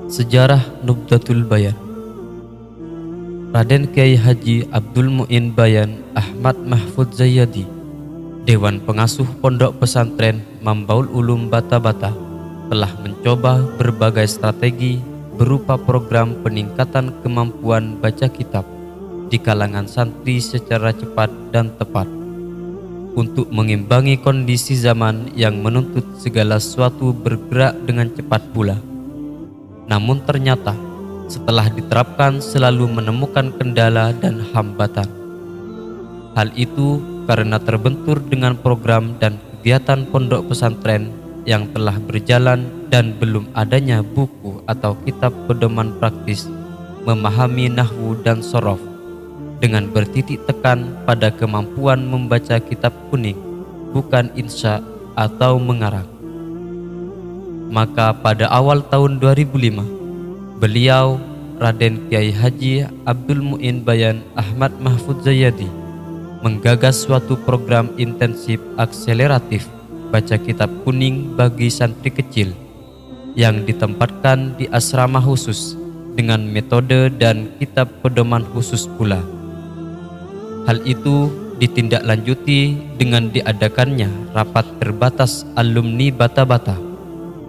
Sejarah Nubdatul Bayan. Raden Kiai Haji Abdul Mu'in Bayan Ahmad Mahfudz Zayyadi, Dewan Pengasuh Pondok Pesantren Mambaul Ulum Bata-Bata, telah mencoba berbagai strategi berupa program peningkatan kemampuan baca kitab di kalangan santri secara cepat dan tepat untuk mengimbangi kondisi zaman yang menuntut segala sesuatu bergerak dengan cepat pula. Namun ternyata setelah diterapkan selalu menemukan kendala dan hambatan. Hal itu karena terbentur dengan program dan kegiatan pondok pesantren yang telah berjalan dan belum adanya buku atau kitab pedoman praktis memahami nahwu dan sorof, dengan bertitik tekan pada kemampuan membaca kitab kuning, bukan insya atau mengarang. Maka pada awal tahun 2005, beliau, Raden Kiai Haji Abdul Mu'in Bayan Ahmad Mahfudz Zayyadi, menggagas suatu program intensif akseleratif baca kitab kuning bagi santri kecil yang ditempatkan di asrama khusus dengan metode dan kitab pedoman khusus pula. Hal itu ditindaklanjuti dengan diadakannya rapat terbatas alumni Bata-Bata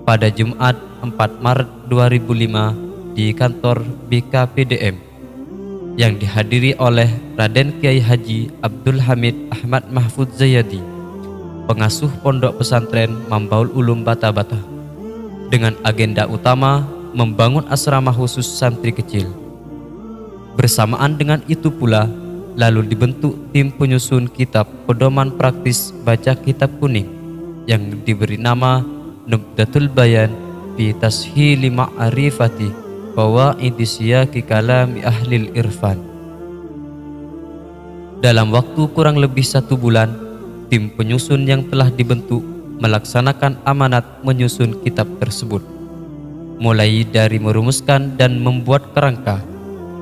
pada Jumat 4 Maret 2005 di kantor BKPDM, yang dihadiri oleh Raden Kiai Haji Abdul Hamid Ahmad Mahfudz Zayyadi, pengasuh Pondok Pesantren Mambaul Ulum Bata-Bata, dengan agenda utama membangun asrama khusus santri kecil. Bersamaan dengan itu pula, lalu dibentuk tim penyusun kitab pedoman praktis baca kitab kuning yang diberi nama Nubdatul Bayan fi Tashili Ma'arifati Qawaidi Siyaqi Kalami Ahlil Irfan. Dalam waktu kurang lebih 1 bulan, tim penyusun yang telah dibentuk melaksanakan amanat menyusun kitab tersebut, mulai dari merumuskan dan membuat kerangka,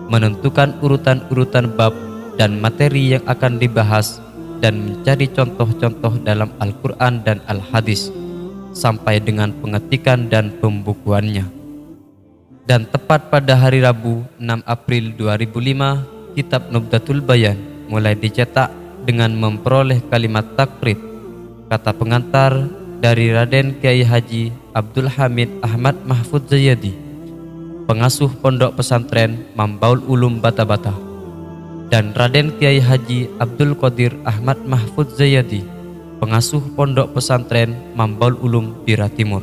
menentukan urutan-urutan bab dan materi yang akan dibahas, dan mencari contoh-contoh dalam Al-Quran dan Al-Hadis, sampai dengan pengetikan dan pembukuannya. Dan tepat pada hari Rabu 6 April 2005, kitab Nubdatul Bayan mulai dicetak dengan memperoleh kalimat takrid, kata pengantar dari Raden Kiai Haji Abdul Hamid Ahmad Mahfudz Zayyadi, pengasuh Pondok Pesantren Mambaul Ulum Bata-Bata, dan Raden Kiai Haji Abdul Qadir Ahmad Mahfudz Zayyadi, pengasuh Pondok Pesantren Mambaul Ulum Bira Timur.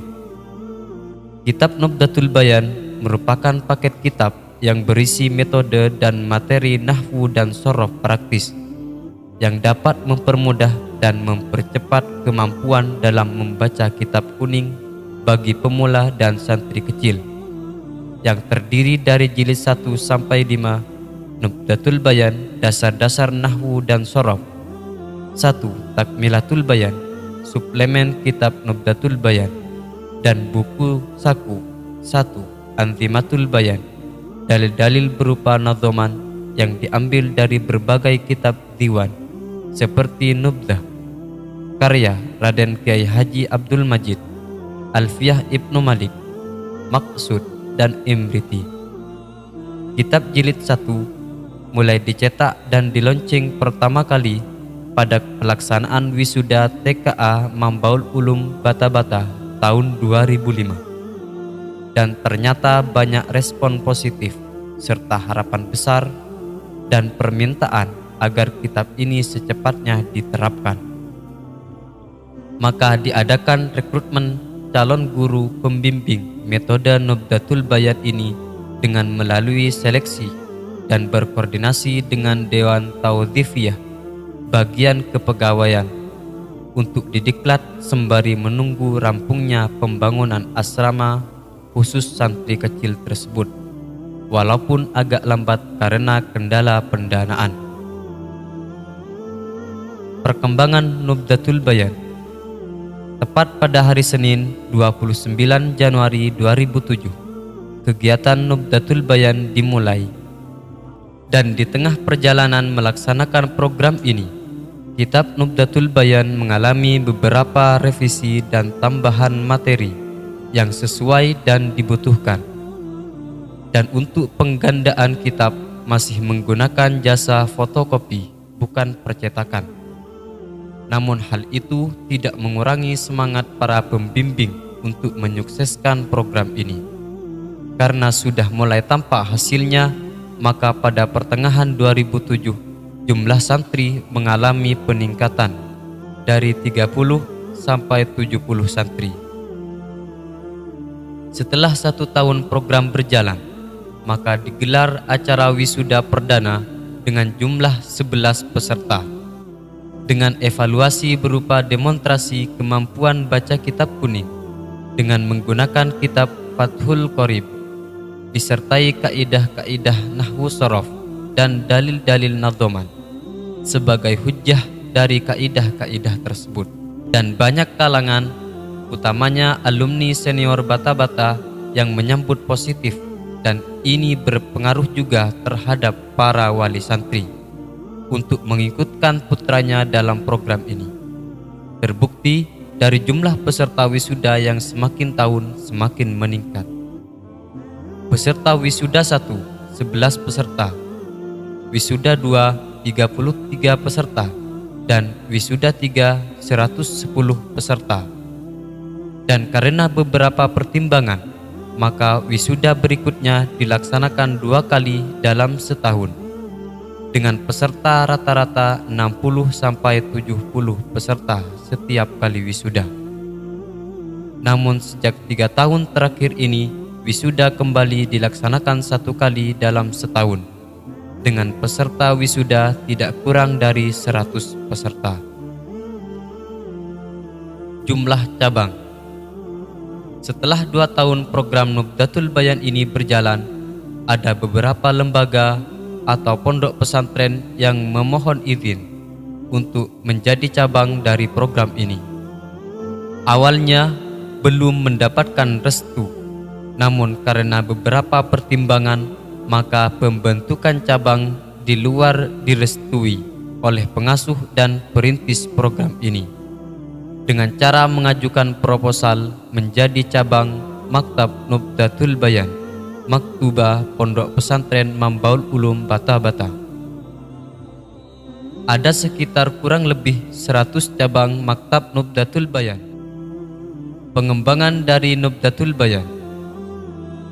Kitab Nubdatul Bayan merupakan paket kitab yang berisi metode dan materi nahwu dan sorof praktis yang dapat mempermudah dan mempercepat kemampuan dalam membaca kitab kuning bagi pemula dan santri kecil, yang terdiri dari jilid 1 sampai 5 Nubdatul Bayan dasar-dasar nahwu dan sorof, 1 Takmilatul Bayan suplemen kitab Nubdatul Bayan, dan buku saku 1 Anzimatul Bayan, dalil-dalil berupa nadhoman yang diambil dari berbagai kitab diwan seperti Nubdah karya Raden Kiai Haji Abdul Majid, Alfiyah Ibnu Malik, Maqsud, dan Imriti. Kitab jilid 1 mulai dicetak dan dilonceng pertama kali pada pelaksanaan wisuda TKA Mambaul Ulum Bata-Bata tahun 2005. Dan ternyata banyak respon positif serta harapan besar dan permintaan agar kitab ini secepatnya diterapkan. Maka diadakan rekrutmen calon guru pembimbing metode Nubdatul Bayan ini dengan melalui seleksi dan berkoordinasi dengan Dewan Taudzifiyah bagian kepegawaian untuk didiklat sembari menunggu rampungnya pembangunan asrama khusus santri kecil tersebut, walaupun agak lambat karena kendala pendanaan. Perkembangan Nubdatul Bayan. Tepat pada hari Senin 29 Januari 2007, kegiatan Nubdatul Bayan dimulai, dan di tengah perjalanan melaksanakan program ini, Kitab Nubdatul Bayan mengalami beberapa revisi dan tambahan materi yang sesuai dan dibutuhkan. Dan untuk penggandaan kitab masih menggunakan jasa fotokopi, bukan percetakan. Namun hal itu tidak mengurangi semangat para pembimbing untuk menyukseskan program ini. Karena sudah mulai tampak hasilnya, maka pada pertengahan 2007 jumlah santri mengalami peningkatan dari 30 sampai 70 santri. Setelah 1 tahun program berjalan, maka digelar acara wisuda perdana dengan jumlah 11 peserta, dengan evaluasi berupa demonstrasi kemampuan baca kitab kuning dengan menggunakan kitab Fathul Qorib, disertai kaidah-kaidah nahwu sorof dan dalil-dalil nadhoman sebagai hujjah dari kaidah-kaidah tersebut. Dan banyak kalangan, utamanya alumni senior Bata-Bata, yang menyambut positif, dan ini berpengaruh juga terhadap para wali santri untuk mengikutkan putranya dalam program ini. Terbukti dari jumlah peserta wisuda yang semakin tahun semakin meningkat. Peserta wisuda 1, 11 peserta. Wisuda 2, 33 peserta. Dan wisuda 3, 110 peserta. Dan karena beberapa pertimbangan, maka wisuda berikutnya dilaksanakan 2 kali dalam setahun, dengan peserta rata-rata 60-70 peserta setiap kali wisuda. Namun sejak 3 tahun terakhir ini, wisuda kembali dilaksanakan 1 kali dalam setahun, dengan peserta wisuda tidak kurang dari 100 peserta. Jumlah cabang. Setelah 2 tahun program Nubdatul Bayan ini berjalan, ada beberapa lembaga atau pondok pesantren yang memohon izin untuk menjadi cabang dari program ini. Awalnya belum mendapatkan restu, namun karena beberapa pertimbangan, maka pembentukan cabang di luar direstui oleh pengasuh dan perintis program ini, dengan cara mengajukan proposal menjadi cabang Maktab Nubdatul Bayan, Maktubah Pondok Pesantren Mambaul Ulum Bata-Bata. Ada sekitar kurang lebih 100 cabang Maktab Nubdatul Bayan. Pengembangan dari Nubdatul Bayan.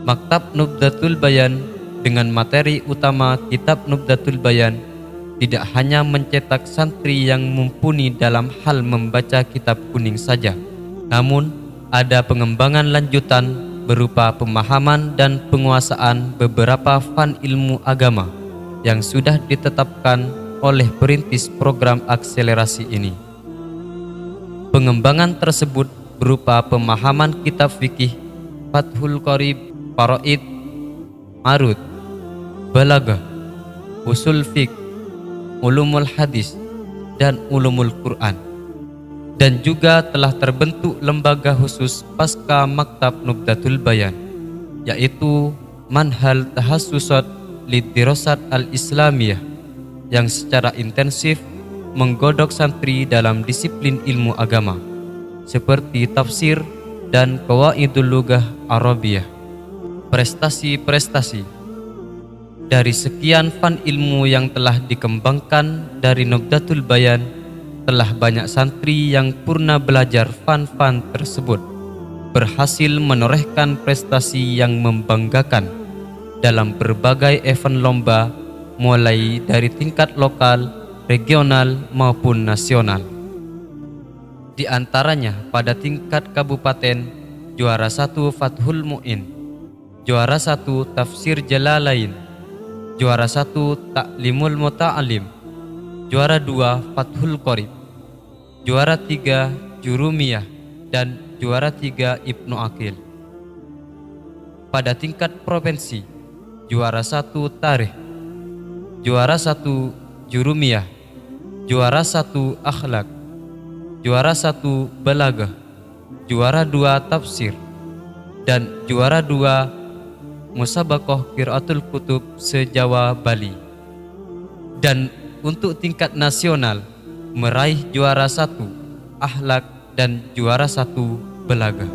Maktab Nubdatul Bayan dengan materi utama kitab Nubdatul Bayan tidak hanya mencetak santri yang mumpuni dalam hal membaca kitab kuning saja, namun ada pengembangan lanjutan berupa pemahaman dan penguasaan beberapa fan ilmu agama yang sudah ditetapkan oleh perintis program akselerasi ini. Pengembangan tersebut berupa pemahaman kitab fikih, Fathul Qorib, Faraid, Marud, Balaghah, Usul Fiqh, Ulumul Hadis, dan Ulumul Quran. Dan juga telah terbentuk lembaga khusus pasca Maktab Nubdatul Bayan, yaitu Manhal Tahassusat Lidirasat Al-Islamiyah, yang secara intensif menggodok santri dalam disiplin ilmu agama seperti tafsir dan Qawaidul Lughah Arabiyah. Prestasi-prestasi dari sekian fan ilmu yang telah dikembangkan dari Nubdatul Bayan, telah banyak santri yang purna belajar fan-fan tersebut berhasil menorehkan prestasi yang membanggakan dalam berbagai event lomba, mulai dari tingkat lokal, regional maupun nasional. Di antaranya pada tingkat kabupaten, juara 1 Fathul Mu'in, juara 1 Tafsir Jalalain, juara 1 Ta'limul Muta'alim, juara 2 Fathul Qorib, juara 3 Jurumiyah, dan juara 3 Ibnu Aqil. Pada tingkat provinsi, juara 1 Tarikh, juara 1 Jurumiyah, juara 1 Akhlak, juara 1 Balaghah, juara 2 Tafsir, dan juara 2 Musabaqah Qiraatul Kutub se-Jawa Bali. Dan untuk tingkat nasional, meraih juara 1 akhlak dan juara 1 belaga.